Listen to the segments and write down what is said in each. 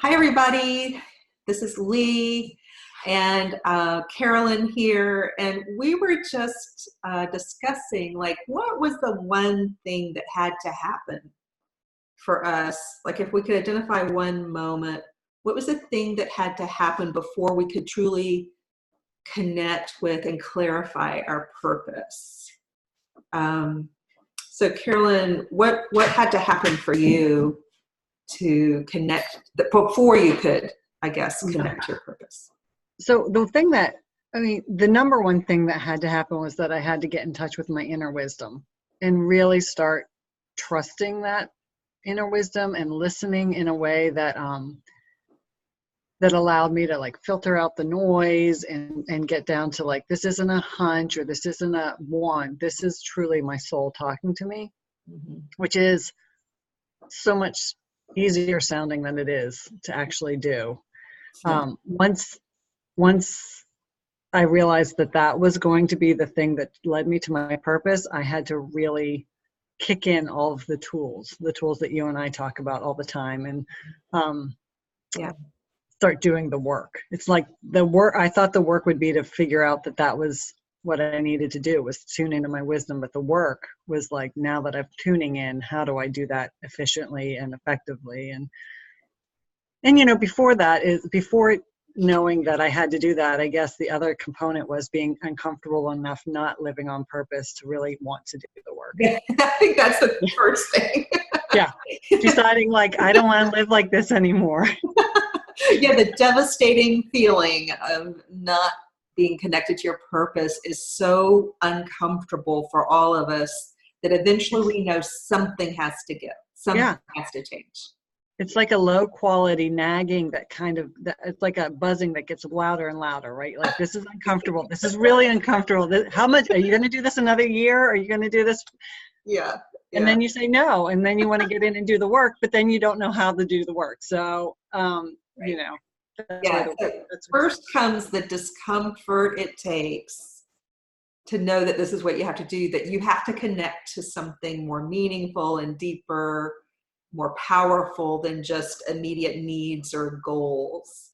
Hi, everybody. This is Lee and Carolyn here. And we were just discussing, like, what was the one thing that had to happen for us? Like, if we could identify one moment, what was the thing that had to happen before we could truly connect with and clarify our purpose? So, Carolyn, what had to happen for you to connect before you could, I guess, connect to your purpose? So the number one thing that had to happen was that I had to get in touch with my inner wisdom and really start trusting that inner wisdom and listening in a way that that allowed me to like filter out the noise and get down to like, this isn't a hunch or this isn't a want. This is truly my soul talking to me, which is so much easier sounding than it is to actually do. Once I realized that that was going to be the thing that led me to my purpose, I had to really kick in all of the tools that you and I talk about all the time, and start doing the work. It's like I thought the work would be to figure out that was what I needed to do, was tune into my wisdom. But the work was like, now that I'm tuning in, how do I do that efficiently and effectively? And before knowing that I had to do that, I guess the other component was being uncomfortable enough not living on purpose to really want to do the work. I think that's the first thing. Yeah. Deciding like, I don't want to live like this anymore. Yeah, the devastating feeling of not being connected to your purpose is so uncomfortable for all of us that eventually we know something has to give. Something has to change. It's like a low quality nagging it's like a buzzing that gets louder and louder, right? Like, this is uncomfortable. This is really uncomfortable. How much are you going to do this another year? Are you going to do this? Yeah. And then you say no, and then you want to get in and do the work, but then you don't know how to do the work. So, first comes the discomfort it takes to know that this is what you have to do, that you have to connect to something more meaningful and deeper, more powerful than just immediate needs or goals.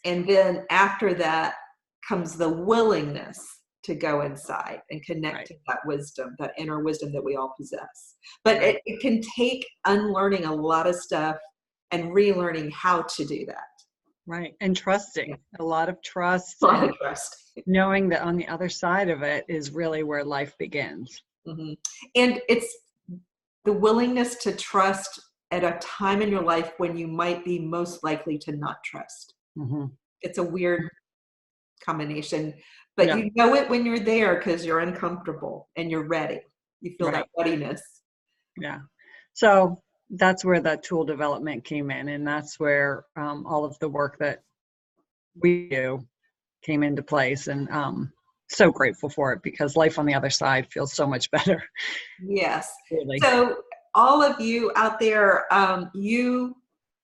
And then after that comes the willingness to go inside and connect to that wisdom, that inner wisdom that we all possess. But it can take unlearning a lot of stuff and relearning how to do that. Right. And trusting, a lot of trust. Knowing that on the other side of it is really where life begins. Mm-hmm. And it's the willingness to trust at a time in your life when you might be most likely to not trust. Mm-hmm. It's a weird combination, but you know it when you're there because you're uncomfortable and you're ready. You feel that readiness. Yeah. So that's where that tool development came in. And that's where all of the work that we do came into place. And so grateful for it, because life on the other side feels so much better. Yes. Really. So all of you out there, you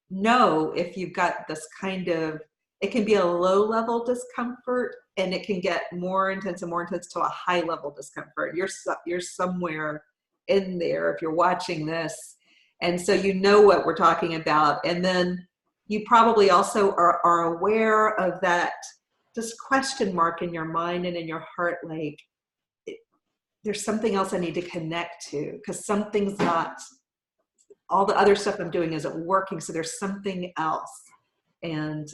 know, if you've got this kind of, it can be a low level discomfort and it can get more intense and more intense to a high level discomfort. You're somewhere in there if you're watching this. And so you know what we're talking about. And then you probably also are aware of that just question mark in your mind and in your heart, like, there's something else I need to connect to, because something's not, all the other stuff I'm doing isn't working. So there's something else. And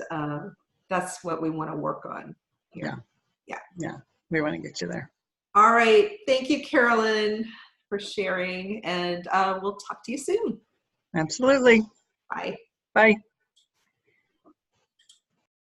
that's what we want to work on here. Yeah. We want to get you there. All right. Thank you, Carolyn, for sharing. And we'll talk to you soon. Absolutely. Bye. Bye.